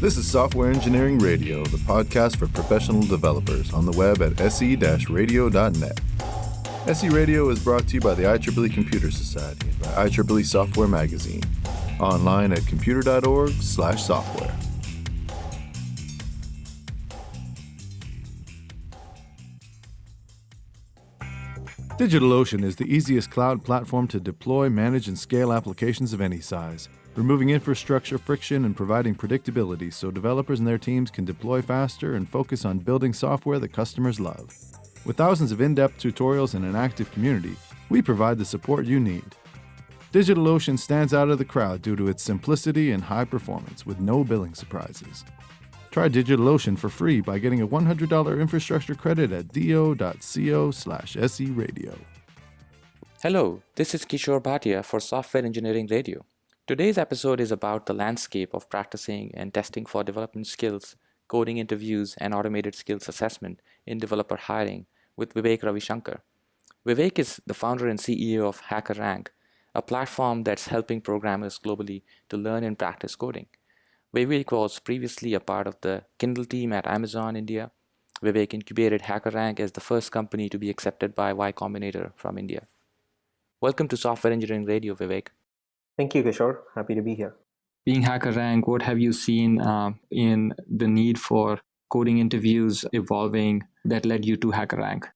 This is Software Engineering Radio, the podcast for professional developers on the web at se-radio.net. SE Radio is brought to you by the IEEE Computer Society and by IEEE Software Magazine. Online at computer.org/software. Digitalocean is the easiest cloud platform to deploy, manage, and scale applications of any size, removing infrastructure friction and providing predictability so developers and their teams can deploy faster and focus on building software that customers love. With thousands of in-depth tutorials and an active community, we provide the support you need. DigitalOcean stands out of the crowd due to its simplicity and high performance with no billing surprises. Try DigitalOcean for free by getting a $100 infrastructure credit at do.co/SERadio. Hello, this is Kishore Bhatia for Software Engineering Radio. Today's episode is about the landscape of practicing and testing for development skills, coding interviews, and automated skills assessment in developer hiring with Vivek Ravisankar. Vivek is the founder and CEO of HackerRank, a platform that's helping programmers globally to learn and practice coding. Vivek was previously a part of the Kindle team at Amazon India. Vivek incubated HackerRank as the first company to be accepted by Y Combinator from India. Welcome to Software Engineering Radio, Vivek. Thank you, Kishore. Happy to be here. Being HackerRank, what have you seen in the need for coding interviews evolving that led you to HackerRank?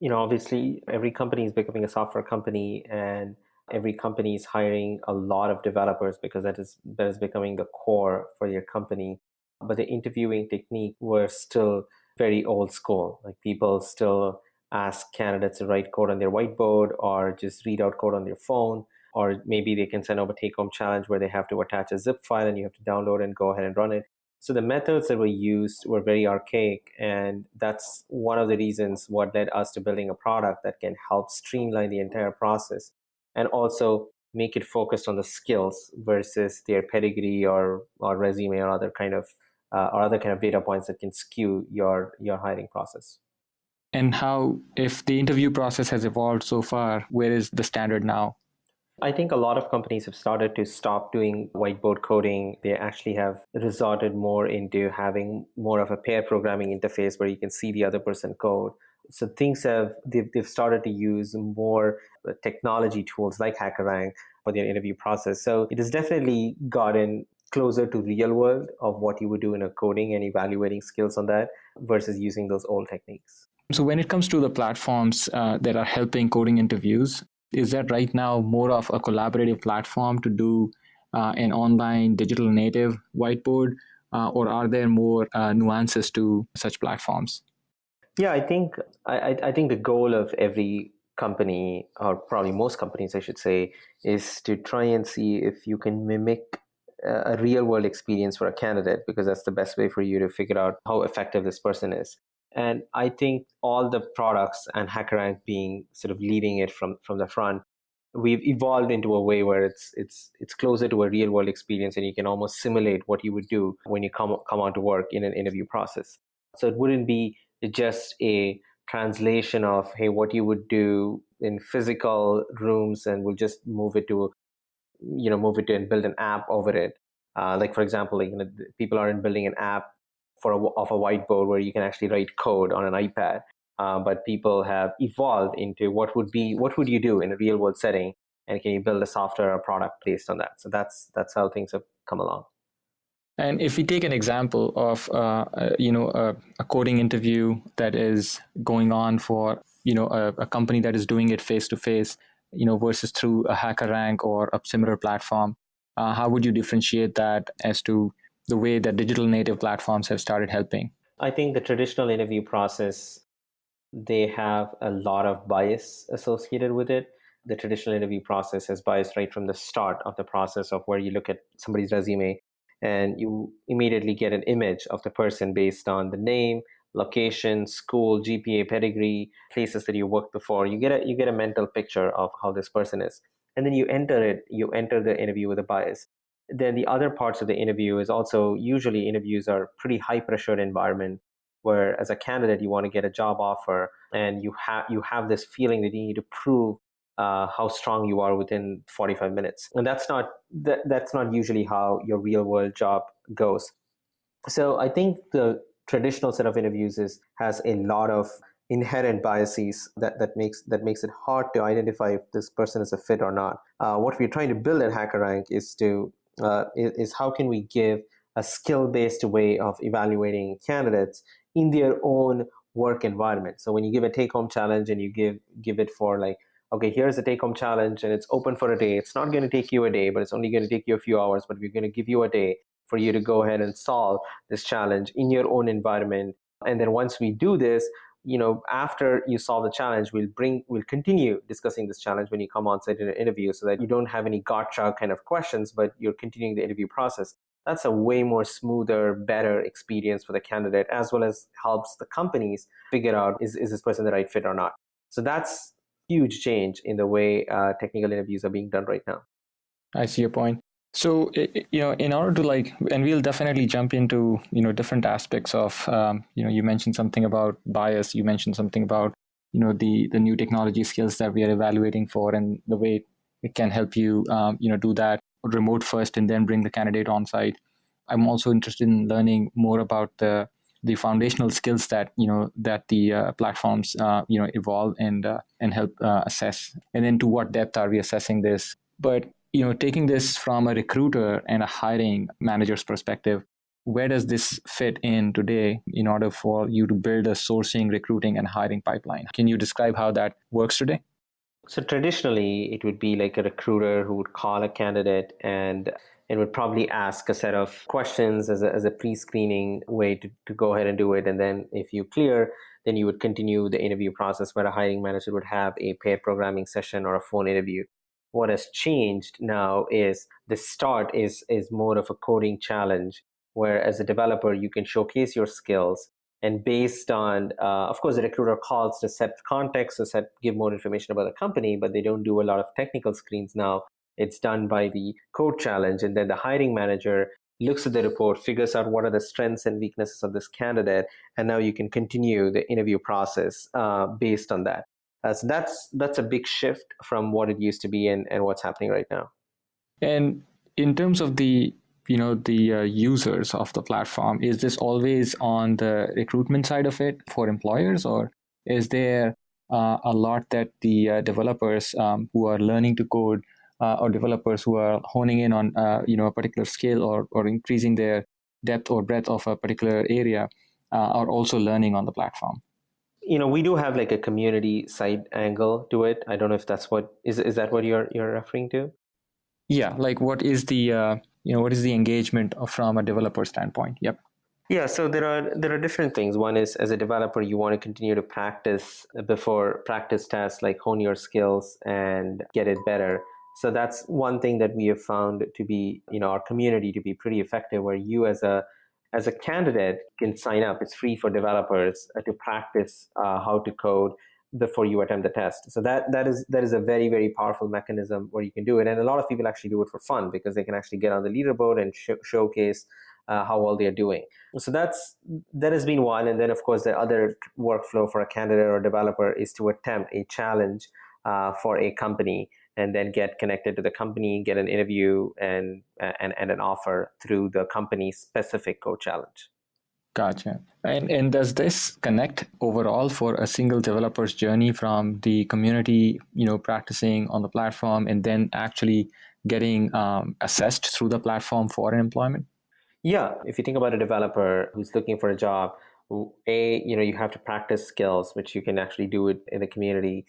Obviously, every company is becoming a software company, and every company is hiring a lot of developers because that is becoming the core for your company. But the interviewing technique was still very old school. Like, people still ask candidates to write code on their whiteboard or just read out code on their phone. Or maybe they can send over a take-home challenge where they have to attach a zip file and you have to download and go ahead and run it. So the methods that were used were very archaic, and that's one of the reasons what led us to building a product that can help streamline the entire process and also make it focused on the skills versus their pedigree or resume or other kind of data points that can skew your hiring process. And how, if the interview process has evolved so far, where is the standard now? I think a lot of companies have started to stop doing whiteboard coding. They actually have resorted more into having more of a pair programming interface where you can see the other person code. So they've started to use more technology tools like HackerRank for their interview process. So it has definitely gotten closer to real world of what you would do in a coding and evaluating skills on that versus using those old techniques. So when it comes to the platforms that are helping coding interviews, is that right now more of a collaborative platform to do an online digital native whiteboard, or are there more nuances to such platforms? Yeah, I think the goal of every company, or probably most companies, I should say, is to try and see if you can mimic a real world experience for a candidate, because that's the best way for you to figure out how effective this person is. And I think all the products, and HackerRank being sort of leading it from the front, we've evolved into a way where it's closer to a real world experience, and you can almost simulate what you would do when you come on to work in an interview process. So it wouldn't be just a translation of, hey, what you would do in physical rooms, and we'll just move it to and build an app over it. Like, for example, people aren't building an app of a whiteboard where you can actually write code on an iPad. But people have evolved into what would you do in a real world setting, and can you build a software or product based on that? So that's how things have come along. And if we take an example of a coding interview that is going on for a company that is doing it face to face, versus through a HackerRank or a similar platform, how would you differentiate that as to the way that digital native platforms have started helping? I think the traditional interview process, they have a lot of bias associated with it. The traditional interview process has bias right from the start of the process, of where you look at somebody's resume and you immediately get an image of the person based on the name, location, school, GPA, pedigree, places that you worked before. You get a mental picture of how this person is. And then you enter the interview with a bias. Then the other parts of the interview is also, usually interviews are pretty high pressured environment, where as a candidate you want to get a job offer, and you have this feeling that you need to prove how strong you are within 45 minutes. And that's not usually how your real world job goes. So I think the traditional set of interviews has a lot of inherent biases that makes it hard to identify if this person is a fit or not. What we're trying to build at HackerRank is how can we give a skill-based way of evaluating candidates in their own work environment. So when you give a take-home challenge and you give it for like, okay, here's a take-home challenge and it's open for a day. It's not going to take you a day, but it's only going to take you a few hours. But we're going to give you a day for you to go ahead and solve this challenge in your own environment. And then once we do this, after you solve the challenge, we'll continue discussing this challenge when you come on site in an interview, so that you don't have any gotcha kind of questions, but you're continuing the interview process. That's a way more smoother, better experience for the candidate, as well as helps the companies figure out, is this person the right fit or not. So that's huge change in the way technical interviews are being done right now. I see your point. So, in order to and we'll definitely jump into, different aspects of, you mentioned something about bias, you mentioned something about, the new technology skills that we are evaluating for, and the way it can help you, do that remote first and then bring the candidate on site. I'm also interested in learning more about the foundational skills that, that the platforms, evolve and help assess. And then to what depth are we assessing this? But taking this from a recruiter and a hiring manager's perspective, where does this fit in today in order for you to build a sourcing, recruiting, and hiring pipeline? Can you describe how that works today? So traditionally, it would be like a recruiter who would call a candidate and would probably ask a set of questions as a pre-screening way to go ahead and do it. And then if you clear, then you would continue the interview process, where a hiring manager would have a pair programming session or a phone interview. What has changed now is the start is more of a coding challenge, where as a developer, you can showcase your skills. And based on, of course, the recruiter calls to set context, to give more information about the company, but they don't do a lot of technical screens now. It's done by the code challenge. And then the hiring manager looks at the report, figures out what are the strengths and weaknesses of this candidate. And now you can continue the interview process based on that. So that's a big shift from what it used to be and what's happening right now. And in terms of the users of the platform, is this always on the recruitment side of it for employers, or is there a lot that the developers who are learning to code or developers who are honing in on a particular skill or increasing their depth or breadth of a particular area are also learning on the platform? We do have like a community side angle to it. I don't know if that's what is that what you're referring to? Yeah, like what is the what is the engagement from a developer standpoint? Yep. Yeah, so there are different things. One is, as a developer, you want to continue to practice before practice tests, like hone your skills and get it better. So that's one thing that we have found to be, our community to be pretty effective, where you as a candidate can sign up. It's free for developers to practice how to code before you attempt the test. So that is a very, very powerful mechanism where you can do it. And a lot of people actually do it for fun, because they can actually get on the leaderboard and showcase how well they're doing. So that has been one. And then, of course, the other workflow for a candidate or developer is to attempt a challenge for a company, and then get connected to the company, get an interview and an offer through the company's specific code challenge. Gotcha. And does this connect overall for a single developer's journey from the community, practicing on the platform and then actually getting assessed through the platform for an employment? Yeah, if you think about a developer who's looking for a job, you have to practice skills, which you can actually do it in the community.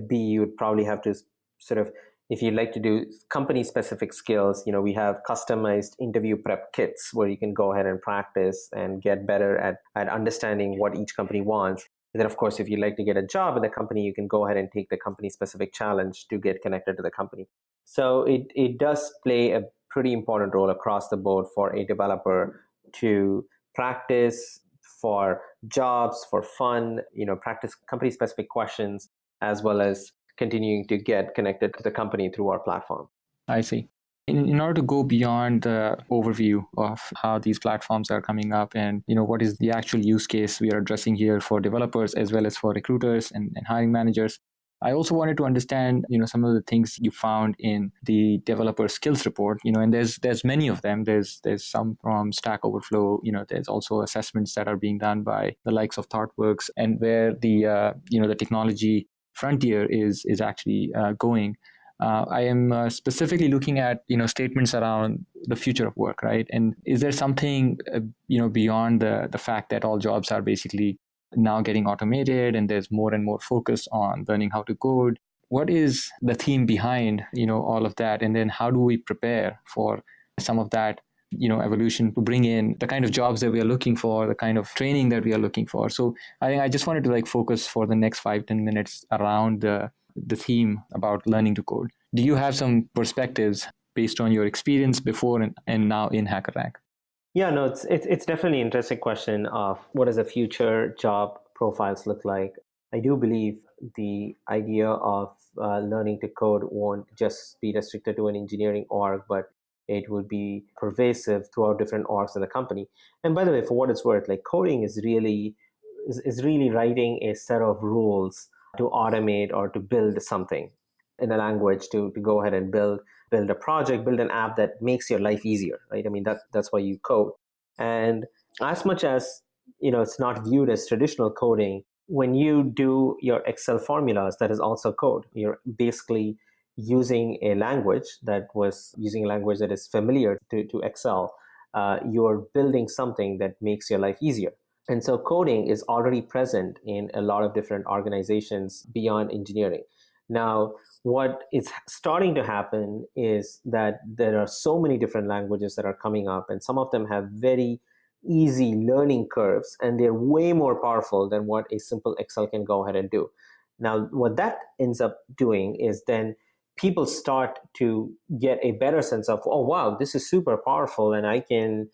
B, you would probably have to sort of, if you'd like to do company specific skills, we have customized interview prep kits where you can go ahead and practice and get better at understanding what each company wants. And then, of course, if you'd like to get a job in the company, you can go ahead and take the company specific challenge to get connected to the company. So it does play a pretty important role across the board for a developer to practice for jobs, for fun, practice company specific questions, as well as continuing to get connected to the company through our platform. I see. In order to go beyond the overview of how these platforms are coming up and what is the actual use case we are addressing here for developers as well as for recruiters and hiring managers, I also wanted to understand, some of the things you found in the developer skills report, and there's many of them. There's some from Stack Overflow, there's also assessments that are being done by the likes of ThoughtWorks, and where the technology frontier is actually going. I am specifically looking at statements around the future of work, right? And is there something beyond the fact that all jobs are basically now getting automated and there's more and more focus on learning how to code? What is the theme behind all of that? And then how do we prepare for some of that evolution to bring in the kind of jobs that we are looking for, the kind of training that we are looking for? So I think I just wanted to focus for the next 5-10 minutes around the theme about learning to code. Do you have some perspectives based on your experience before and now in HackerRank? Yeah, no, it's definitely an interesting question of what does a future job profiles look like. I do believe the idea of learning to code won't just be restricted to an engineering org, but it would be pervasive throughout different orgs in the company. And by the way, for what it's worth, coding is really writing a set of rules to automate or to build something in a language to go ahead and build a project, build an app that makes your life easier, right? I mean, that's why you code. And as much as it's not viewed as traditional coding, when you do your Excel formulas, that is also code. You're basically using a language that is familiar to Excel. You're building something that makes your life easier. And so coding is already present in a lot of different organizations beyond engineering. Now, what is starting to happen is that there are so many different languages that are coming up, and some of them have very easy learning curves, and they're way more powerful than what a simple Excel can go ahead and do. Now, what that ends up doing is then people start to get a better sense of, oh, wow, this is super powerful, and I can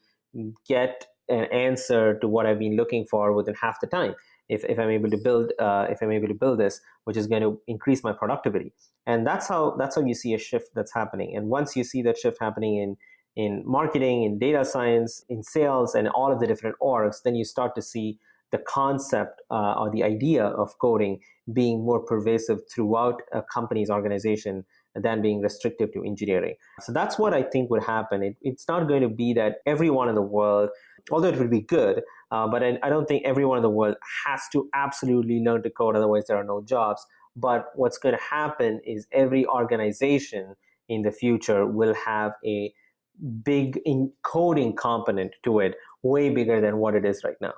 get an answer to what I've been looking for within half the time. If I'm able to build this, which is going to increase my productivity. And that's how you see a shift that's happening. And once you see that shift happening in marketing, in data science, in sales, and all of the different orgs, then you start to see the concept or the idea of coding being more pervasive throughout a company's organization than being restrictive to engineering. So that's what I think would happen. It's not going to be that everyone in the world, although it would be good, but I don't think everyone in the world has to absolutely learn to code, otherwise there are no jobs. But what's going to happen is every organization in the future will have a big coding component to it, way bigger than what it is right now.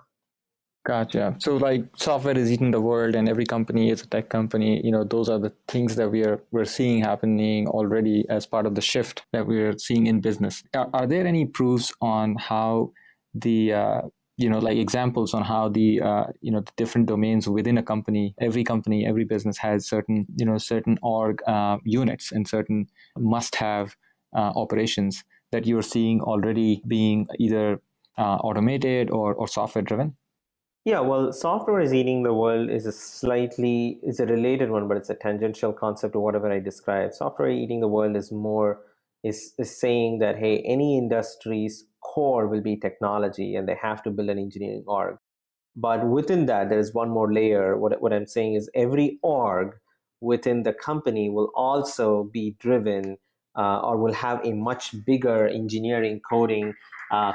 Gotcha. So software is eating the world and every company is a tech company. Those are the things that we're seeing happening already as part of the shift that we're seeing in business. Are there any proofs on how the examples on how the different domains within a company, every business has certain org units and certain must-have operations that you're seeing already being either automated or software driven? Yeah, well, software is eating the world is a related one, but it's a tangential concept to whatever I described. Software eating the world is saying that, hey, any industry's core will be technology and they have to build an engineering org. But within that, there is one more layer. What I'm saying is every org within the company will also be driven or will have a much bigger engineering coding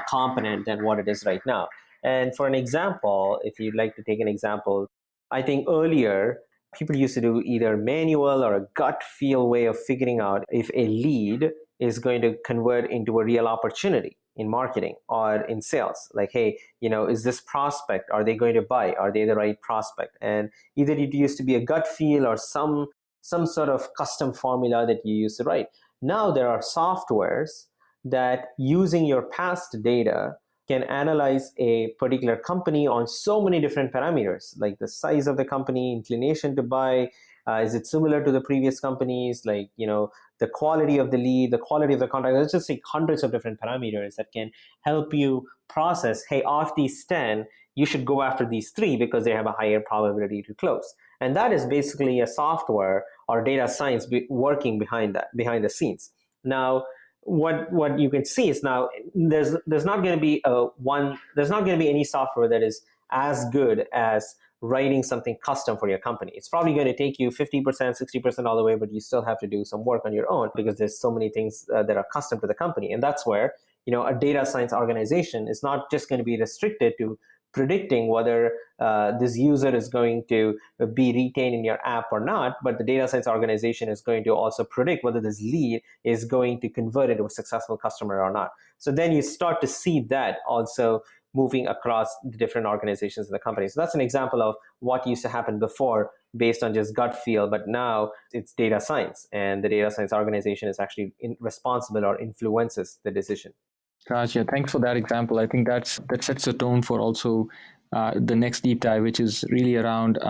component than what it is right now. And for an example, if you'd like to take an example, I think earlier people used to do either manual or a gut feel way of figuring out if a lead is going to convert into a real opportunity in marketing or in sales. Like, hey, is this prospect, are they going to buy? Are they the right prospect? And either it used to be a gut feel or some sort of custom formula that you used to write. Now there are softwares that, using your past data, can analyze a particular company on so many different parameters, like the size of the company, inclination to buy, is it similar to the previous companies, the quality of the lead, the quality of the contact. Let's just say hundreds of different parameters that can help you process, hey, of these 10, you should go after these 3 because they have a higher probability to close. And that is basically a software or data science working behind the scenes. Now, what you can see is now there's not going to be any software that is as good as writing something custom for your company. It's probably going to take you 50%, 60% all the way, but you still have to do some work on your own because there's so many things that are custom to the company. And that's where, a data science organization is not just going to be restricted to predicting whether this user is going to be retained in your app or not, but the data science organization is going to also predict whether this lead is going to convert into a successful customer or not. So then you start to see that also moving across the different organizations in the company. So that's an example of what used to happen before based on just gut feel, but now it's data science, and the data science organization is actually responsible or influences the decision. Gotcha. Thanks for that example. I think that sets the tone for also the next deep dive, which is really around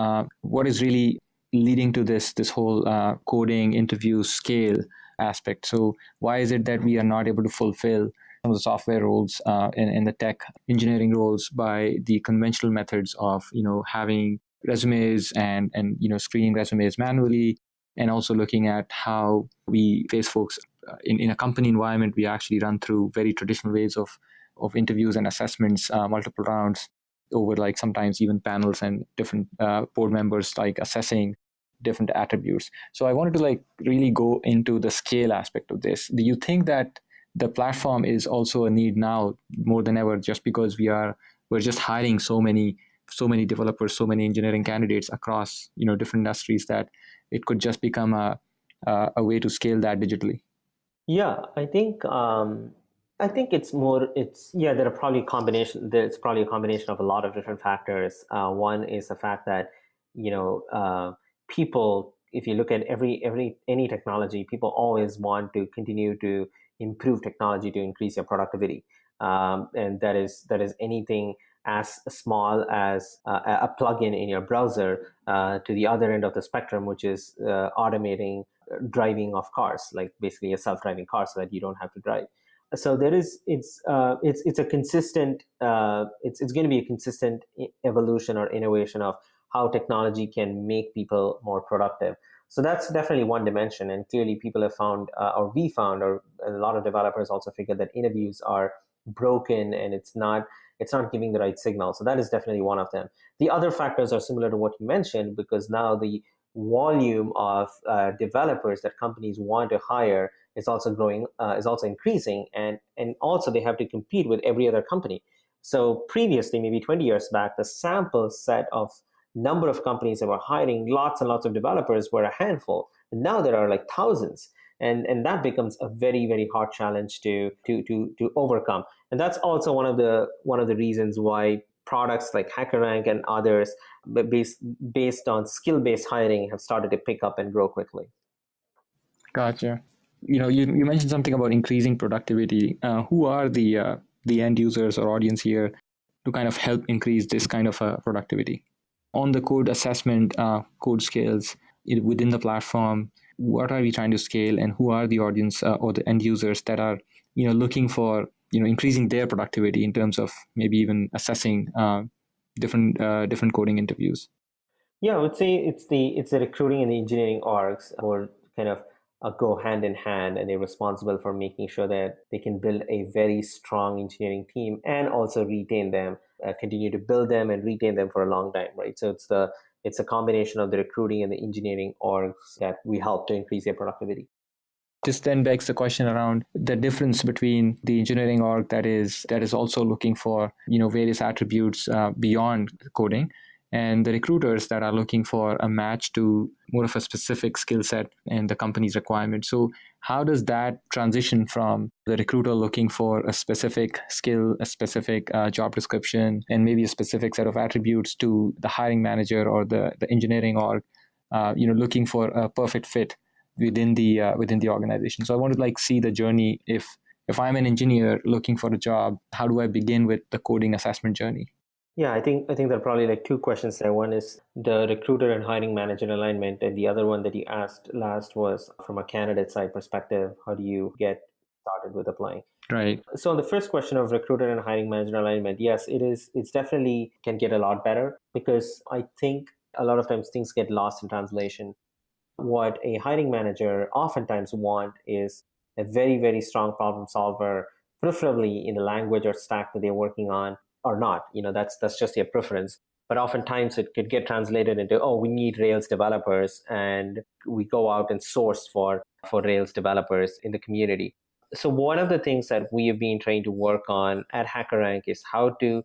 what is really leading to this whole coding interview scale aspect. So why is it that we are not able to fulfill some of the software roles in the tech engineering roles by the conventional methods of having resumes and screening resumes manually, and also looking at how we face folks in a company environment. We actually run through very traditional ways of interviews and assessments, multiple rounds over like sometimes even panels and different board members like assessing different attributes. So I wanted to like really go into the scale aspect of this. Do you think that the platform is also a need now more than ever, just because we're just hiring so many developers, so many engineering candidates across different industries, that it could just become a way to scale that digitally? Yeah, I think there are probably there's probably a combination of a lot of different factors. One is the fact that people, if you look at any technology, people always want to continue to improve technology to increase your productivity, and that is anything as small as a plugin in your browser to the other end of the spectrum, which is automating driving of cars, like basically a self-driving car, so that you don't have to drive. So there is it's a consistent it's going to be a consistent evolution or innovation of how technology can make people more productive. So that's definitely one dimension, and clearly people have found or we found, or a lot of developers also figured, that interviews are broken and it's not giving the right signal. So that is definitely one of them. The other factors are similar to what you mentioned, because now the volume of developers that companies want to hire is also growing, is also increasing, and also they have to compete with every other company. So previously, maybe 20 years back, the sample set of number of companies that were hiring lots and lots of developers were a handful. And now there are like thousands, and that becomes a very, very hard challenge to overcome. And that's also one of the reasons why products like HackerRank and others based on skill-based hiring have started to pick up and grow quickly. Gotcha. You mentioned something about increasing productivity. Who are the end users or audience here to kind of help increase this kind of productivity? On the code assessment, code scales within the platform, what are we trying to scale, and who are the audience or the end users that are looking for increasing their productivity in terms of maybe even assessing different coding interviews? Yeah, I would say it's the recruiting and the engineering orgs who are kind of go hand in hand, and they're responsible for making sure that they can build a very strong engineering team and also retain them, continue to build them and retain them for a long time, right? So it's a combination of the recruiting and the engineering orgs that we help to increase their productivity. This then begs the question around the difference between the engineering org that is also looking for various attributes beyond coding, and the recruiters that are looking for a match to more of a specific skill set and the company's requirement. So how does that transition from the recruiter looking for a specific skill, a specific job description, and maybe a specific set of attributes, to the hiring manager or the engineering org looking for a perfect fit within the organization? So I want to see the journey. If I'm an engineer looking for a job, how do I begin with the coding assessment journey? Yeah, I think there are probably two questions there. One is the recruiter and hiring manager alignment, and the other one that you asked last was from a candidate side perspective. How do you get started with applying? Right. So the first question of recruiter and hiring manager alignment, yes, it's definitely can get a lot better, because I think a lot of times things get lost in translation. What a hiring manager oftentimes want is a very, very strong problem solver, preferably in the language or stack that they're working on, or not. That's just their preference. But oftentimes it could get translated into, oh, we need Rails developers, and we go out and source for Rails developers in the community. So one of the things that we have been trying to work on at HackerRank is how to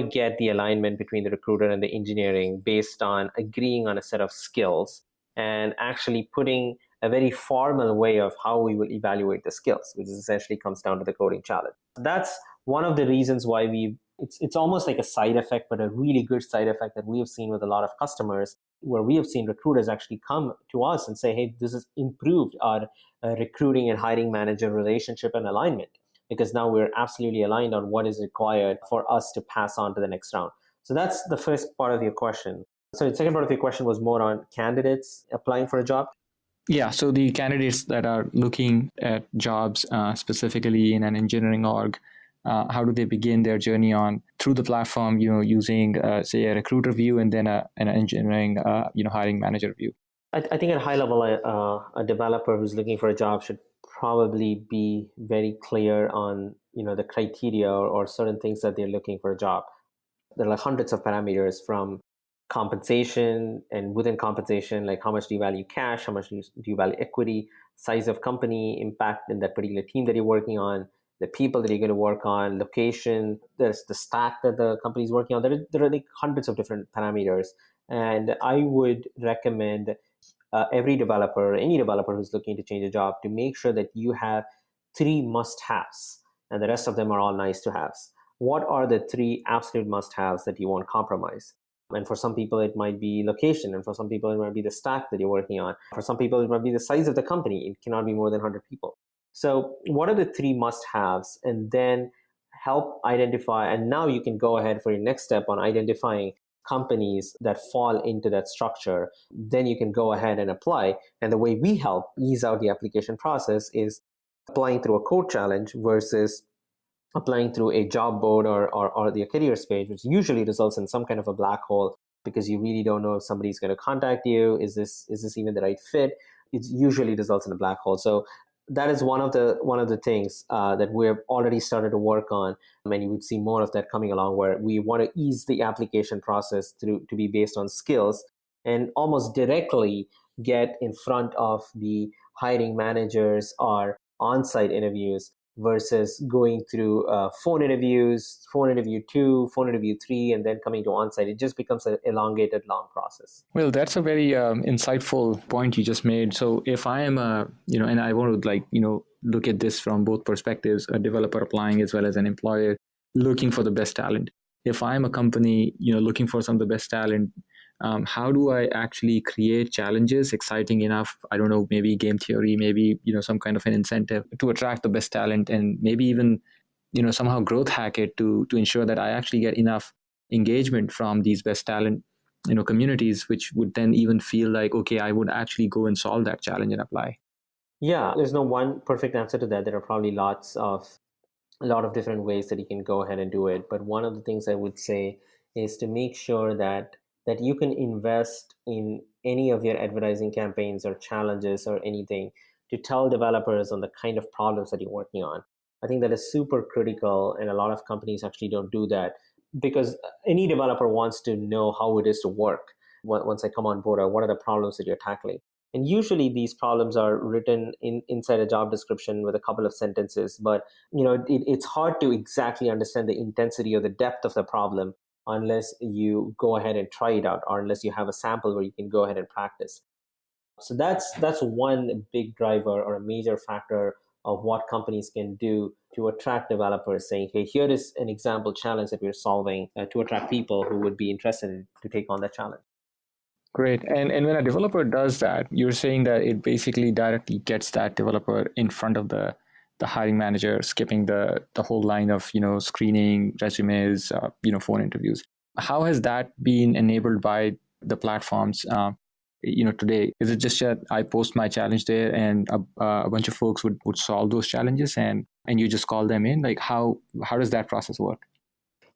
get the alignment between the recruiter and the engineering based on agreeing on a set of skills and actually putting a very formal way of how we will evaluate the skills, which essentially comes down to the coding challenge. That's one of the reasons why it's almost like a side effect, but a really good side effect that we have seen with a lot of customers, where we have seen recruiters actually come to us and say, hey, this has improved our recruiting and hiring manager relationship and alignment, because now we're absolutely aligned on what is required for us to pass on to the next round. So that's the first part of your question. So the second part of your question was more on candidates applying for a job. Yeah, so the candidates that are looking at jobs specifically in an engineering org, how do they begin their journey on through the platform, using, say, a recruiter view and then an engineering, hiring manager view? I think at high level, a developer who's looking for a job should probably be very clear on the criteria or certain things that they're looking for a job. There are like hundreds of parameters, from compensation, and within compensation, like how much do you value cash, how much do you value equity, size of company, impact in that particular team that you're working on, the people that you're going to work on, location, there's the stack that the company is working on. There are like hundreds of different parameters. And I would recommend every developer, any developer who's looking to change a job, to make sure that you have 3 must-haves, and the rest of them are all nice-to-haves. What are the 3 absolute must-haves that you won't compromise? And for some people, it might be location. And for some people, it might be the stack that you're working on. For some people, it might be the size of the company. It cannot be more than 100 people. So what are the 3 must-haves? And then help identify. And now you can go ahead for your next step on identifying companies that fall into that structure. Then you can go ahead and apply. And the way we help ease out the application process is applying through a code challenge versus applying through a job board or the careers page, which usually results in some kind of a black hole, because you really don't know if somebody's going to contact you. Is this even the right fit? It usually results in a black hole. So that is one of the things that we've already started to work on, and you would see more of that coming along, where we want to ease the application process through to be based on skills and almost directly get in front of the hiring managers or on-site interviews versus going through phone interviews, phone interview 2, phone interview 3, and then coming to on-site. It just becomes an elongated, long process. Well, that's a very insightful point you just made. So if I am and I want to look at this from both perspectives, a developer applying as well as an employer looking for the best talent. If I'm a company, looking for some of the best talent, how do I actually create challenges exciting enough? I don't know, maybe game theory, maybe, some kind of an incentive to attract the best talent, and maybe even, somehow growth hack it to ensure that I actually get enough engagement from these best talent, communities, which would then even feel like, okay, I would actually go and solve that challenge and apply. Yeah, there's no one perfect answer to that. There are probably a lot of different ways that you can go ahead and do it. But one of the things I would say is to make sure that you can invest in any of your advertising campaigns or challenges or anything to tell developers on the kind of problems that you're working on. I think that is super critical, and a lot of companies actually don't do that, because any developer wants to know how it is to work once I come on board, or what are the problems that you're tackling. And usually these problems are written inside a job description with a couple of sentences, but it's hard to exactly understand the intensity or the depth of the problem unless you go ahead and try it out, or unless you have a sample where you can go ahead and practice. So that's one big driver or a major factor of what companies can do to attract developers, saying, hey, here is an example challenge that we're solving, to attract people who would be interested to take on that challenge. Great. And when a developer does that, you're saying that it basically directly gets that developer in front of the hiring manager, skipping the whole line of, screening, resumes, phone interviews. How has that been enabled by the platforms, today? Is it just that I post my challenge there and a bunch of folks would solve those challenges and you just call them in? Like how does that process work?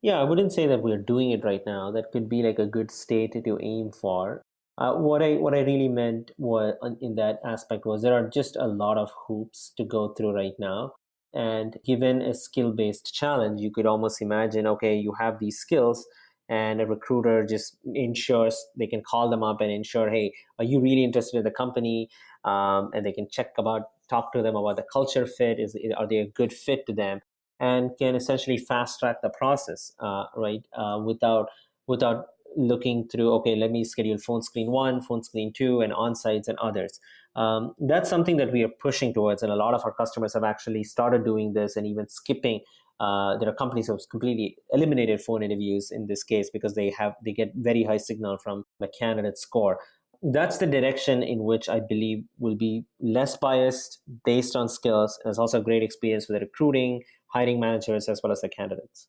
Yeah, I wouldn't say that we're doing it right now. That could be like a good state to aim for. What I really meant was, in that aspect, was there are just a lot of hoops to go through right now. And given a skill-based challenge, you could almost imagine, okay, you have these skills, and a recruiter just ensures they can call them up and ensure, hey, are you really interested in the company? And they can talk to them about the culture fit. Are they a good fit to them? And can essentially fast track the process, right? Without looking through, okay, let me schedule phone screen 1, phone screen 2, and on-sites and others. That's something that we are pushing towards, and a lot of our customers have actually started doing this and even skipping. There are companies who have completely eliminated phone interviews in this case because they get very high signal from the candidate score. That's the direction in which I believe will be less biased based on skills. And it's also a great experience for the recruiting, hiring managers, as well as the candidates.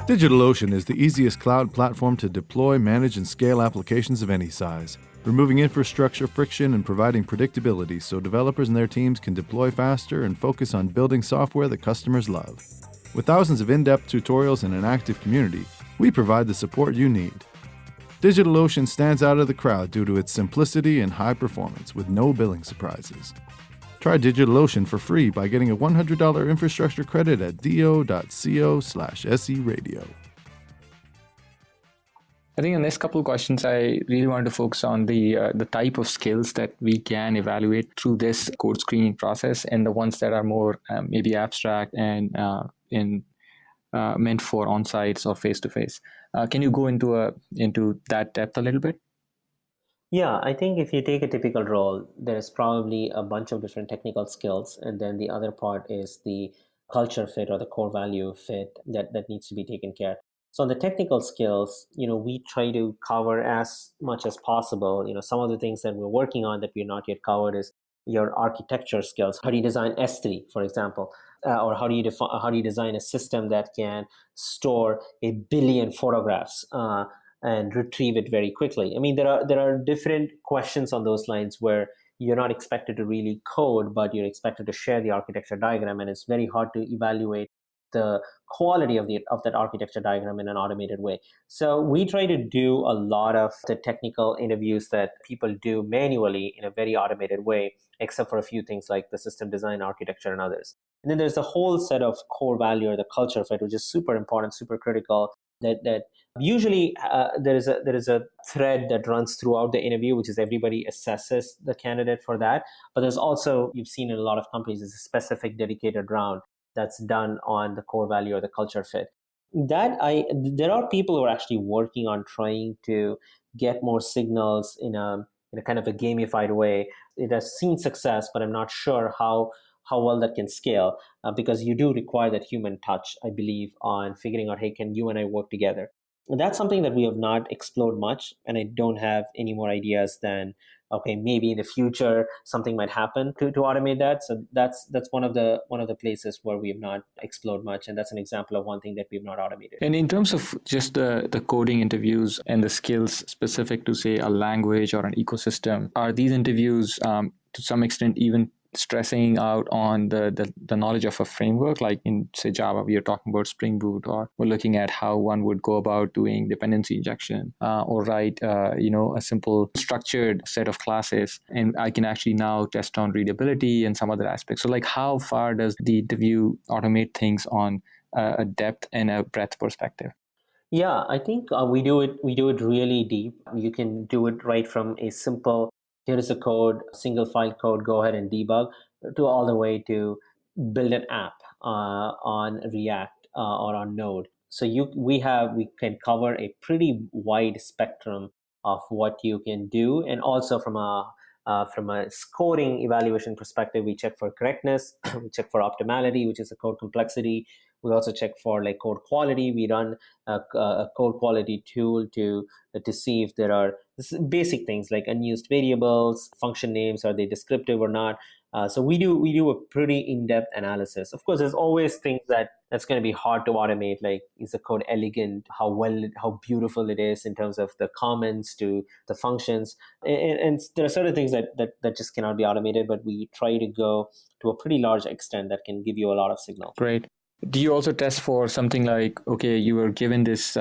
DigitalOcean is the easiest cloud platform to deploy, manage, and scale applications of any size, removing infrastructure friction and providing predictability so developers and their teams can deploy faster and focus on building software that customers love. With thousands of in-depth tutorials and an active community, we provide the support you need. DigitalOcean stands out of the crowd due to its simplicity and high performance with no billing surprises. Try DigitalOcean for free by getting a $100 infrastructure credit at do.co/SERadio. I think in the next couple of questions, I really wanted to focus on the type of skills that we can evaluate through this code screening process, and the ones that are more maybe abstract and meant for on-sites or face-to-face. Can you go into that depth a little bit? Yeah, I think if you take a typical role, there's probably a bunch of different technical skills, and then the other part is the culture fit or the core value fit that needs to be taken care. So on the technical skills, we try to cover as much as possible. Some of the things that we're working on that we're not yet covered is your architecture skills. How do you design S3, for example? Or how do you design a system that can store 1 billion photographs? And retrieve it very quickly. I mean, there are different questions on those lines where you're not expected to really code, but you're expected to share the architecture diagram, and it's very hard to evaluate the quality of that architecture diagram in an automated way. So we try to do a lot of the technical interviews that people do manually in a very automated way, except for a few things like the system design, architecture, and others. And then there's the whole set of core value or the culture fit, which is super important, super critical. That usually there is a thread that runs throughout the interview, which is everybody assesses the candidate for that. But there's also, you've seen in a lot of companies, is a specific dedicated round that's done on the core value or the culture fit. There are people who are actually working on trying to get more signals in a kind of a gamified way. It has seen success, but I'm not sure how well that can scale, because you do require that human touch, I believe, on figuring out, hey, can you and I work together? And that's something that we have not explored much, and I don't have any more ideas than, okay, maybe in the future something might happen to automate that. So that's one of the places where we have not explored much, and that's an example of one thing that we have not automated. And in terms of just the coding interviews and the skills specific to, say, a language or an ecosystem, are these interviews to some extent even stressing out on the knowledge of a framework? Like in, say, Java, we are talking about Spring Boot, or we're looking at how one would go about doing dependency injection, or write a simple structured set of classes, and I can actually now test on readability and some other aspects. So like, how far does the interview automate things on a depth and a breadth perspective? Yeah, I think we do it really deep. You can do it right from a simple, here is a code, single file code, go ahead and debug, to all the way to build an app on React or on Node. So we can cover a pretty wide spectrum of what you can do, and also from a scoring evaluation perspective, we check for correctness, we check for optimality, which is the code complexity. We also check for like code quality. We run a code quality tool to see if there are basic things like unused variables, function names, are they descriptive or not. So we do a pretty in-depth analysis. Of course, there's always things that's going to be hard to automate, like, is the code elegant, how beautiful it is in terms of the comments to the functions, and there are certain things that just cannot be automated, but we try to go to a pretty large extent that can give you a lot of signal. Great. Do you also test for something like, okay, you were given this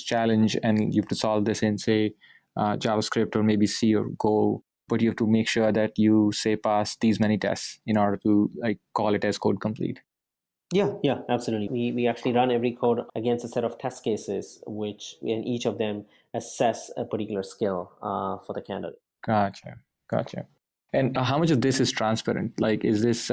challenge and you have to solve this in, say, JavaScript or maybe C or Go, but you have to make sure that you, say, pass these many tests in order to, like, call it as code complete? Yeah, absolutely. We actually run every code against a set of test cases, which in each of them assess a particular skill for the candidate. Gotcha, gotcha. And how much of this is transparent? Like, is this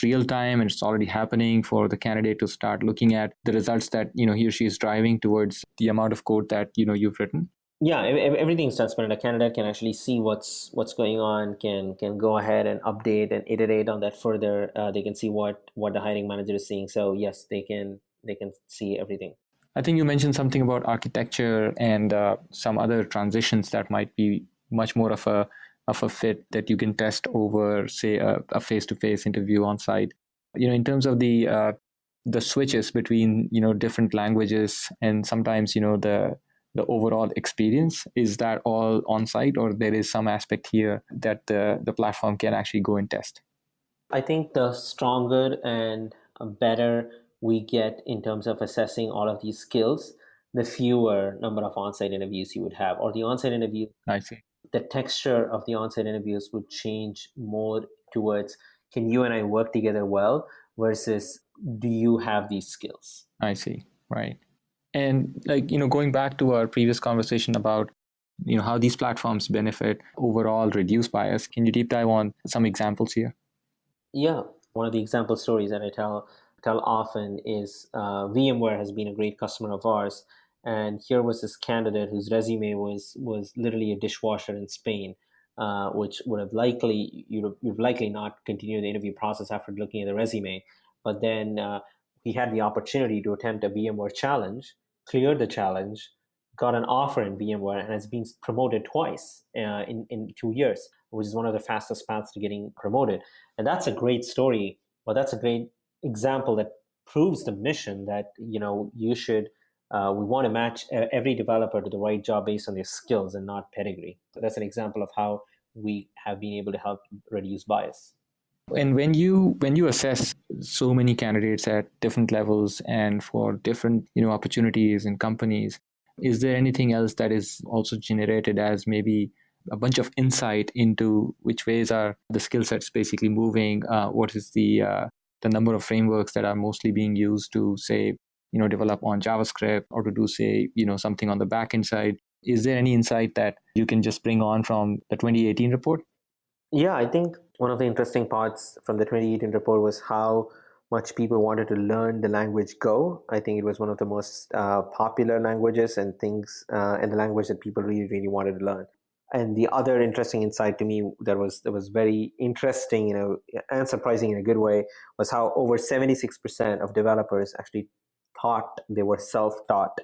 real time and it's already happening for the candidate to start looking at the results that he or she is driving towards the amount of code that you've written? Yeah, everything's transparent. A candidate can actually see what's going on, can go ahead and update and iterate on that further. They can see what the hiring manager is seeing. So yes, they can see everything. I think you mentioned something about architecture and some other transitions that might be much more of a fit that you can test over, say, a face-to-face interview on site. In terms of the switches between different languages and sometimes the overall experience, is that all on site, or there is some aspect here that the platform can actually go and test? I think the stronger and better we get in terms of assessing all of these skills, the fewer number of on-site interviews you would have, or the on-site interview, I see. the texture of the on-site interviews would change more towards, can you and I work together well, versus do you have these skills? I see. Right. And like, going back to our previous conversation about, how these platforms benefit overall reduce bias, can you deep dive on some examples here? Yeah, one of the example stories that I tell often is VMware has been a great customer of ours, and here was this candidate whose resume was literally a dishwasher in Spain, which would have likely you've likely not continued the interview process after looking at the resume, but then he had the opportunity to attempt a VMware challenge, cleared the challenge, got an offer in VMware, and has been promoted twice in 2 years, which is one of the fastest paths to getting promoted. And that's a great story, but that's a great example that proves the mission that you should we want to match every developer to the right job based on their skills and not pedigree. So that's an example of how we have been able to help reduce bias. And when you assess so many candidates at different levels and for different opportunities and companies, is there anything else that is also generated as maybe a bunch of insight into which ways are the skill sets basically moving? What is the number of frameworks that are mostly being used to say develop on JavaScript or to do say something on the backend side? Is there any insight that you can just bring on from the 2018 report? Yeah, I think one of the interesting parts from the 2018 report was how much people wanted to learn the language Go. I think it was one of the most popular languages and things, and the language that people really, really wanted to learn. And the other interesting insight to me that was very interesting, and surprising in a good way, was how over 76% of developers actually thought they were self-taught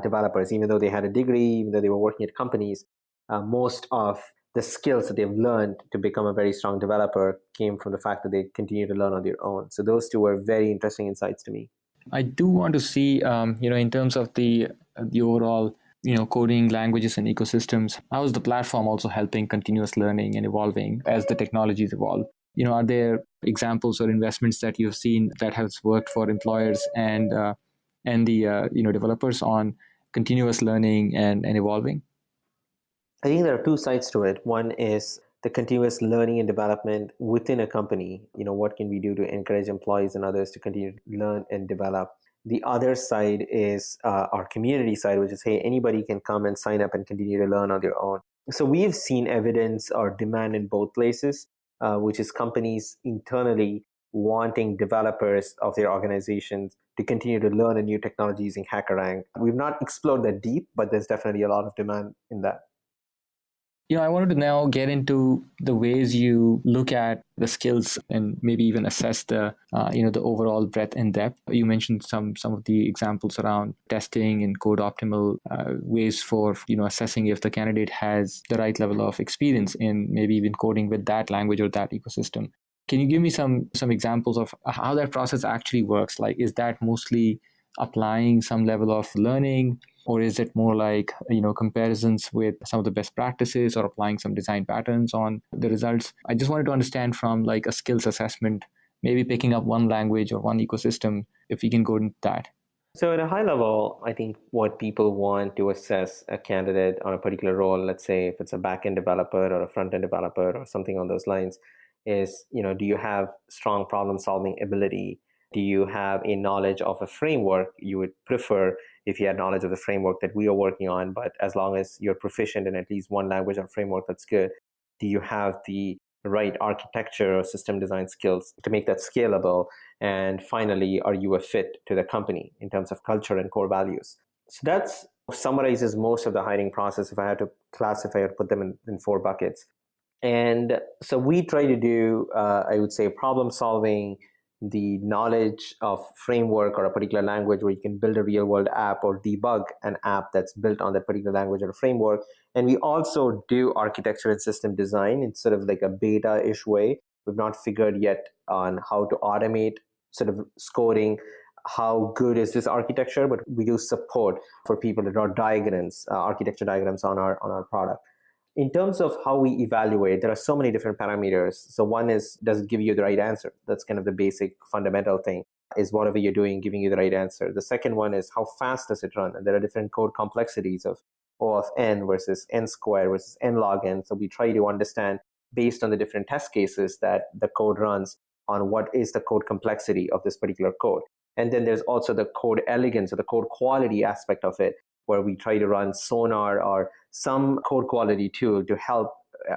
developers, even though they had a degree, even though they were working at companies. Most of the skills that they've learned to become a very strong developer came from the fact that they continue to learn on their own. So those two were very interesting insights to me. I do want to see, in terms of the overall, coding languages and ecosystems, how is the platform also helping continuous learning and evolving as the technologies evolve? Are there examples or investments that you've seen that has worked for employers and the developers on continuous learning and evolving? I think there are two sides to it. One is the continuous learning and development within a company. What can we do to encourage employees and others to continue to learn and develop? The other side is our community side, which is, hey, anybody can come and sign up and continue to learn on their own. So we have seen evidence or demand in both places, which is companies internally wanting developers of their organizations to continue to learn a new technology using HackerRank. We've not explored that deep, but there's definitely a lot of demand in that. I wanted to now get into the ways you look at the skills and maybe even assess the overall breadth and depth. You mentioned some of the examples around testing and code optimal ways for assessing if the candidate has the right level of experience in maybe even coding with that language or that ecosystem. Can you give me some examples of how that process actually works? Like, is that mostly applying some level of learning, or is it more like comparisons with some of the best practices or applying some design patterns on the results? I just wanted to understand from like a skills assessment, maybe picking up one language or one ecosystem, if we can go into that. So, at a high level, I think what people want to assess a candidate on a particular role, let's say if it's a back-end developer or a front-end developer or something on those lines, is, do you have strong problem-solving ability? Do you have a knowledge of a framework you would prefer if you had knowledge of the framework that we are working on, but as long as you're proficient in at least one language or framework, that's good. Do you have the right architecture or system design skills to make that scalable? And finally, are you a fit to the company in terms of culture and core values? So that's summarizes most of the hiring process if I had to classify or put them in four buckets. And so we try to do, I would say, problem solving, the knowledge of framework or a particular language where you can build a real world app or debug an app that's built on that particular language or framework. And we also do architecture and system design in sort of like a beta-ish way. We've not figured yet on how to automate sort of scoring how good is this architecture, but we do support for people to draw diagrams, architecture diagrams on our product. In terms of how we evaluate, there are so many different parameters. So one is, does it give you the right answer? That's kind of the basic fundamental thing. Is whatever you're doing giving you the right answer? The second one is, how fast does it run? And there are different code complexities of O of n versus n square versus n log n. So we try to understand, based on the different test cases that the code runs, on what is the code complexity of this particular code. And then there's also the code elegance or the code quality aspect of it, where we try to run Sonar or some code quality tool to help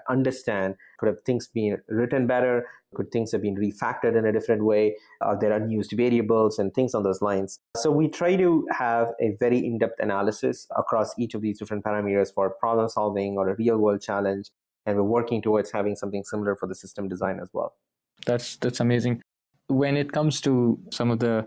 understand, could have things been written better? Could things have been refactored in a different way? Are there unused variables and things on those lines? So we try to have a very in-depth analysis across each of these different parameters for problem solving or a real world challenge. And we're working towards having something similar for the system design as well. That's amazing. When it comes to some of the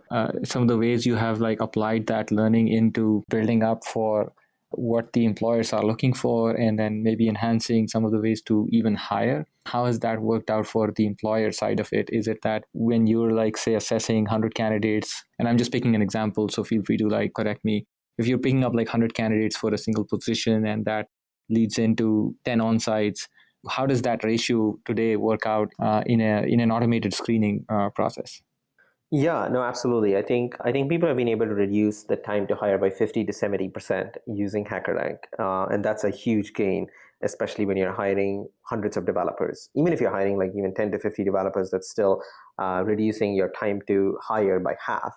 ways you have like applied that learning into building up for what the employers are looking for, and then maybe enhancing some of the ways to even hire, how has that worked out for the employer side of it? Is it that when you're like, say, assessing 100 candidates, and I'm just picking an example, so feel free to like correct me, if you're picking up like 100 candidates for a single position and that leads into 10 on-sites, how does that ratio today work out in an automated screening process? Yeah, no, absolutely. I think people have been able to reduce the time to hire by 50 to 70% using HackerRank, and that's a huge gain, especially when you're hiring hundreds of developers. Even if you're hiring like even 10 to 50 developers, that's still reducing your time to hire by half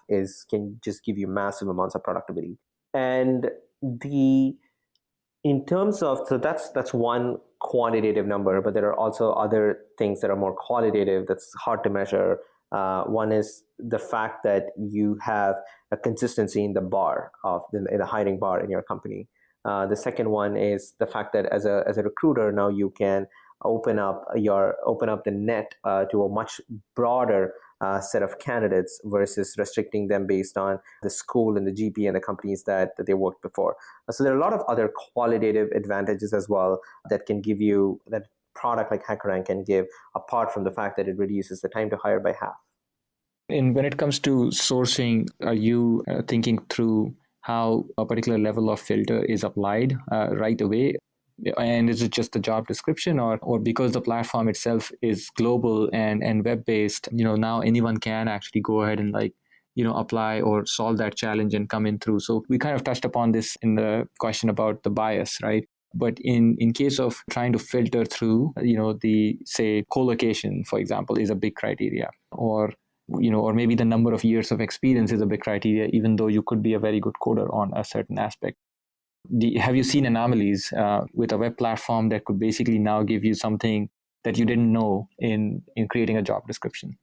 can just give you massive amounts of productivity. And in terms of, so that's one quantitative number, but there are also other things that are more qualitative that's hard to measure. One is the fact that you have a consistency in the bar in the hiring bar in your company. The second one is the fact that as a recruiter now you can open up the net to a much broader set of candidates versus restricting them based on the school and the GP and the companies that they worked before. So there are a lot of other qualitative advantages as well that can give you, that product like HackerRank can give, apart from the fact that it reduces the time to hire by half. And when it comes to sourcing, are you thinking through how a particular level of filter is applied right away? And is it just the job description, or because the platform itself is global and web-based, now anyone can actually go ahead and apply or solve that challenge and come in through? So we kind of touched upon this in the question about the bias, right? But in case of trying to filter through, the, say, co-location, for example, is a big criteria, or maybe the number of years of experience is a big criteria, even though you could be a very good coder on a certain aspect. Have you seen anomalies with a web platform that could basically now give you something that you didn't know in creating a job description?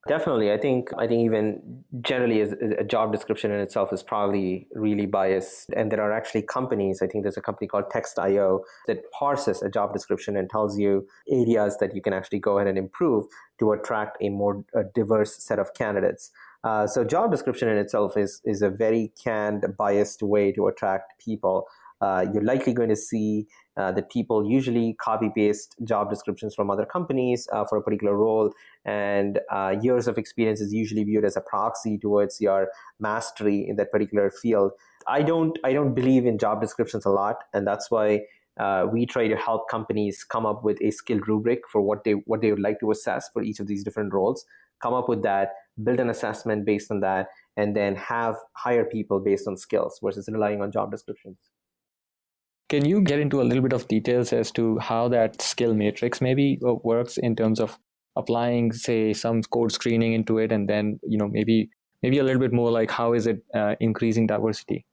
Definitely. I think even generally a job description in itself is probably really biased. And there are actually companies, I think there's a company called Text.io that parses a job description and tells you areas that you can actually go ahead and improve to attract a more diverse set of candidates. So job description in itself is a very canned, biased way to attract people. You're likely going to see that people usually copy-paste job descriptions from other companies for a particular role, and years of experience is usually viewed as a proxy towards your mastery in that particular field. I don't believe in job descriptions a lot, and that's why we try to help companies come up with a skill rubric for what they would like to assess for each of these different roles. Come up with that, build an assessment based on that, and then hire people based on skills versus relying on job descriptions. Can you get into a little bit of details as to how that skill matrix maybe works in terms of applying, say, some code screening into it, and then maybe a little bit more like how is it increasing diversity?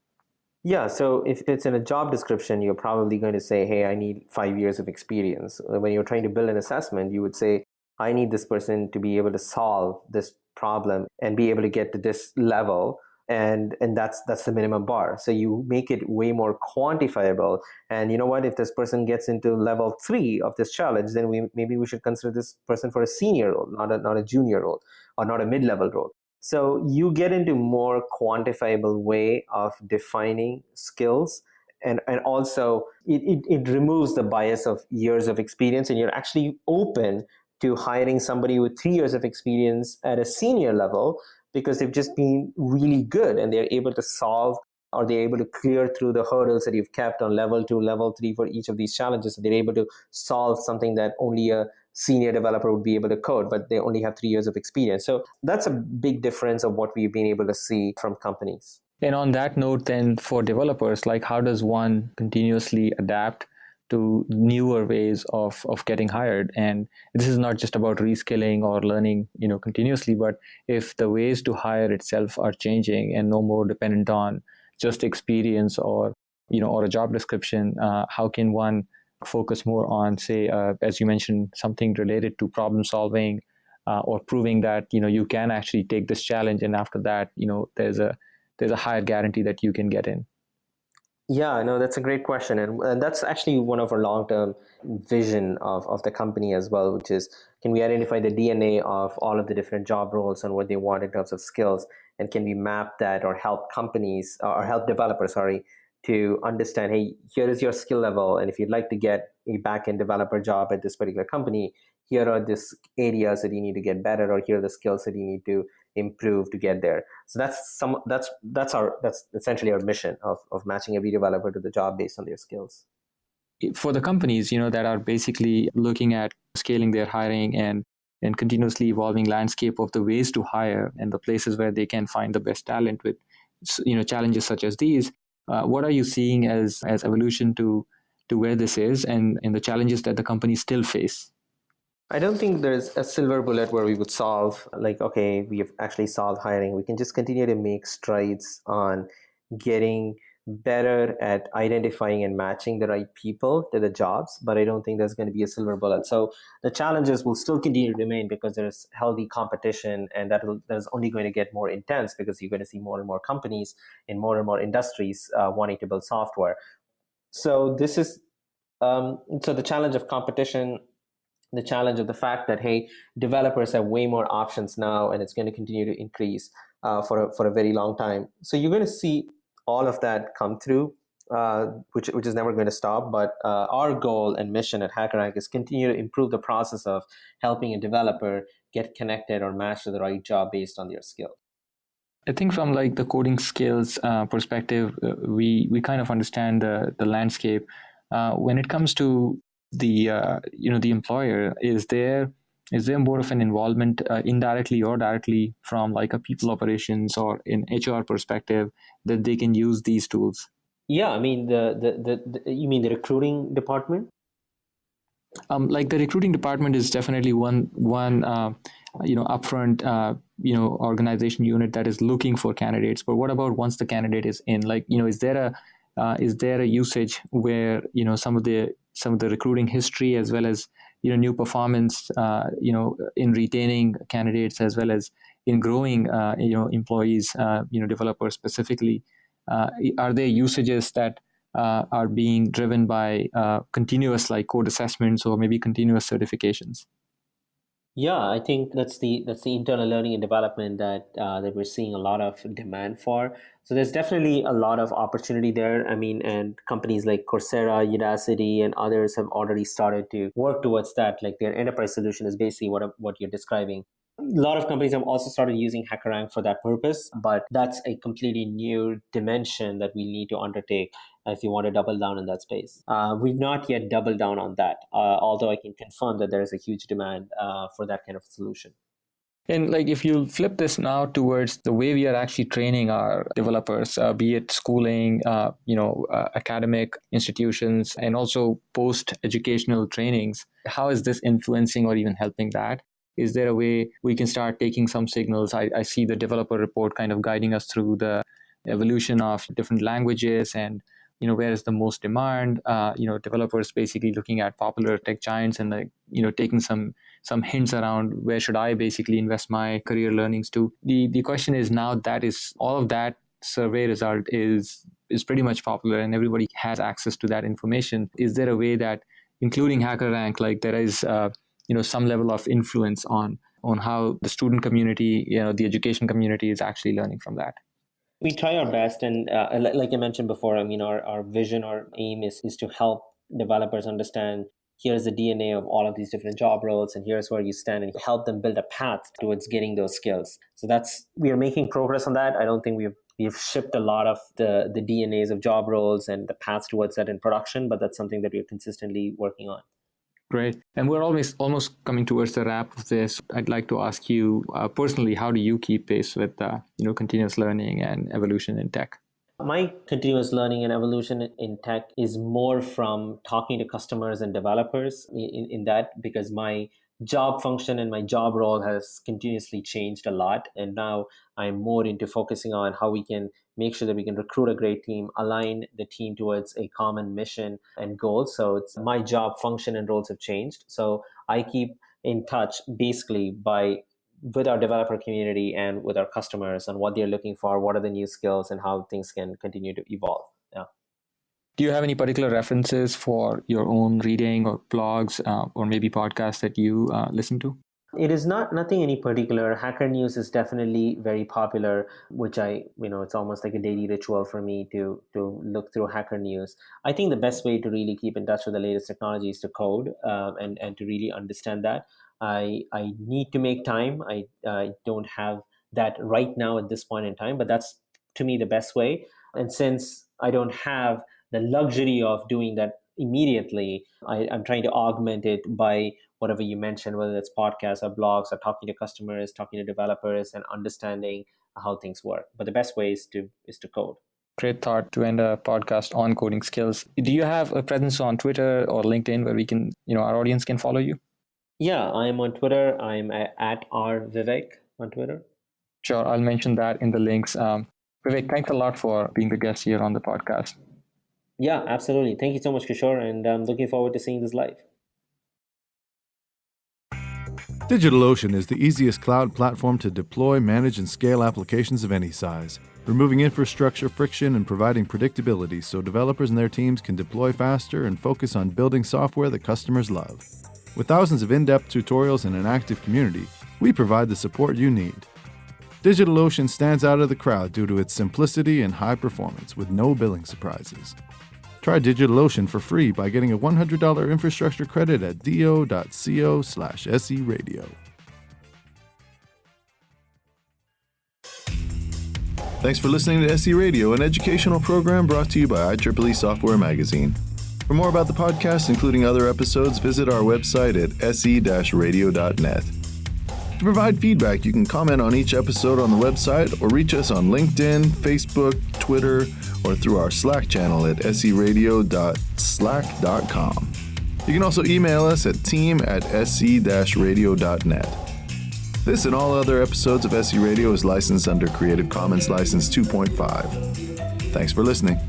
Yeah, so if it's in a job description, you're probably going to say, hey, I need 5 years of experience. When you're trying to build an assessment, you would say, I need this person to be able to solve this problem and be able to get to this level. And that's the minimum bar. So you make it way more quantifiable. And you know what? If this person gets into level 3 of this challenge, then maybe we should consider this person for a senior role, not a junior role, or not a mid-level role. So you get into more quantifiable way of defining skills. And also it removes the bias of years of experience, and you're actually open to hiring somebody with 3 years of experience at a senior level because they've just been really good and they're able to solve, or they're able to clear through the hurdles that you've kept on level 2, level 3 for each of these challenges. So they're able to solve something that only a senior developer would be able to code, but they only have 3 years of experience. So that's a big difference of what we've been able to see from companies. And on that note, then, for developers, like, how does one continuously adapt to newer ways of getting hired? And this is not just about reskilling or learning, continuously, but if the ways to hire itself are changing and no more dependent on just experience or a job description, how can one focus more on, say, as you mentioned, something related to problem solving, or proving that you can actually take this challenge, and after that there's a higher guarantee that you can get in? Yeah, no, that's a great question. And that's actually one of our long-term vision of the company as well, which is, can we identify the DNA of all of the different job roles and what they want in terms of skills? And can we map that or help companies or help developers, to understand, hey, here is your skill level. And if you'd like to get a back-end developer job at this particular company, here are these areas that you need to get better, or here are the skills that you need to improve to get there. So that's essentially our mission of matching every developer to the job based on their skills. For the companies, that are basically looking at scaling their hiring and continuously evolving landscape of the ways to hire and the places where they can find the best talent with, challenges such as these, what are you seeing as evolution to where this is, and the challenges that the companies still face? I don't think there's a silver bullet where we would solve, like, okay, we have actually solved hiring. We can just continue to make strides on getting better at identifying and matching the right people to the jobs, but I don't think there's going to be a silver bullet. So the challenges will still continue to remain because there's healthy competition, and that is only going to get more intense because you're going to see more and more companies in more and more industries wanting to build software. So this is so the challenge of competition, the challenge of the fact that, hey, developers have way more options now, and it's going to continue to increase for a very long time. So you're going to see all of that come through, which is never going to stop. But our goal and mission at HackerRank is continue to improve the process of helping a developer get connected or match to the right job based on their skill. I think from like the coding skills perspective, we kind of understand the landscape. When it comes to the the employer, is there more of an involvement, indirectly or directly, from like a people operations or in HR perspective, that they can use these tools? Yeah, I mean you mean the recruiting department? Like the recruiting department is definitely one upfront organization unit that is looking for candidates. But what about once the candidate is in? Like, is there a usage where some of the recruiting history, as well as new performance in retaining candidates, as well as in growing employees, developers specifically, are there usages that are being driven by continuous like code assessments or maybe continuous certifications? Yeah, I think that's the internal learning and development that we're seeing a lot of demand for. So there's definitely a lot of opportunity there. I mean, and companies like Coursera, Udacity, and others have already started to work towards that. Like, their enterprise solution is basically what you're describing. A lot of companies have also started using HackerRank for that purpose, but that's a completely new dimension that we need to undertake if you want to double down in that space. We've not yet doubled down on that, although I can confirm that there is a huge demand for that kind of solution. And like, if you flip this now towards the way we are actually training our developers, be it schooling, academic institutions, and also post-educational trainings, how is this influencing or even helping that? Is there a way we can start taking some signals? I see the developer report kind of guiding us through the evolution of different languages and where is the most demand. Developers basically looking at popular tech giants and taking some hints around where should I basically invest my career learnings to. The question is, now that is all of that survey result is pretty much popular and everybody has access to that information. Is there a way that, including HackerRank, like there is some level of influence on how the student community, the education community is actually learning from that? We try our best, and like I mentioned before, our vision, our aim is to help developers understand here's the DNA of all of these different job roles, and here's where you stand, and help them build a path towards getting those skills. So we are making progress on that. I don't think we've shipped a lot of the DNAs of job roles and the paths towards that in production, but that's something that we're consistently working on. Great. And we're almost coming towards the wrap of this. I'd like to ask you personally, how do you keep pace with continuous learning and evolution in tech? My continuous learning and evolution in tech is more from talking to customers and developers in that, because my job function and my job role has continuously changed a lot. And now I'm more into focusing on how we can make sure that we can recruit a great team, align the team towards a common mission and goals. So it's my job function and roles have changed. So I keep in touch basically with our developer community and with our customers on what they're looking for, what are the new skills, and how things can continue to evolve. Yeah. Do you have any particular references for your own reading or blogs or maybe podcasts that you listen to? It is nothing any particular. Hacker News is definitely very popular, which it's almost like a daily ritual for me to look through Hacker News. I think the best way to really keep in touch with the latest technology is to code and to really understand that. I need to make time. I don't have that right now at this point in time, but that's to me the best way. And since I don't have the luxury of doing that immediately, I'm trying to augment it by whatever you mentioned, whether it's podcasts or blogs or talking to customers, talking to developers, and understanding how things work. But the best way is to code. Great thought to end a podcast on coding skills. Do you have a presence on Twitter or LinkedIn where we can, our audience can follow you? Yeah, I'm on Twitter. I'm at rvivek on Twitter. Sure, I'll mention that in the links. Vivek, thanks a lot for being the guest here on the podcast. Yeah, absolutely. Thank you so much, Kishore, and I'm looking forward to seeing this live. Digitalocean is the easiest cloud platform to deploy, manage, and scale applications of any size, removing infrastructure friction and providing predictability so developers and their teams can deploy faster and focus on building software that customers love. With thousands of in-depth tutorials and an active community, we provide the support you need. DigitalOcean stands out of the crowd due to its simplicity and high performance with no billing surprises. Try DigitalOcean for free by getting a $100 infrastructure credit at do.co/SERadio. Thanks for listening to SE Radio, an educational program brought to you by IEEE Software Magazine. For more about the podcast, including other episodes, visit our website at se-radio.net. To provide feedback, you can comment on each episode on the website or reach us on LinkedIn, Facebook, Twitter, or through our Slack channel at seradio.slack.com. You can also email us at team@se-radio.net. This and all other episodes of SE Radio is licensed under Creative Commons License 2.5. Thanks for listening.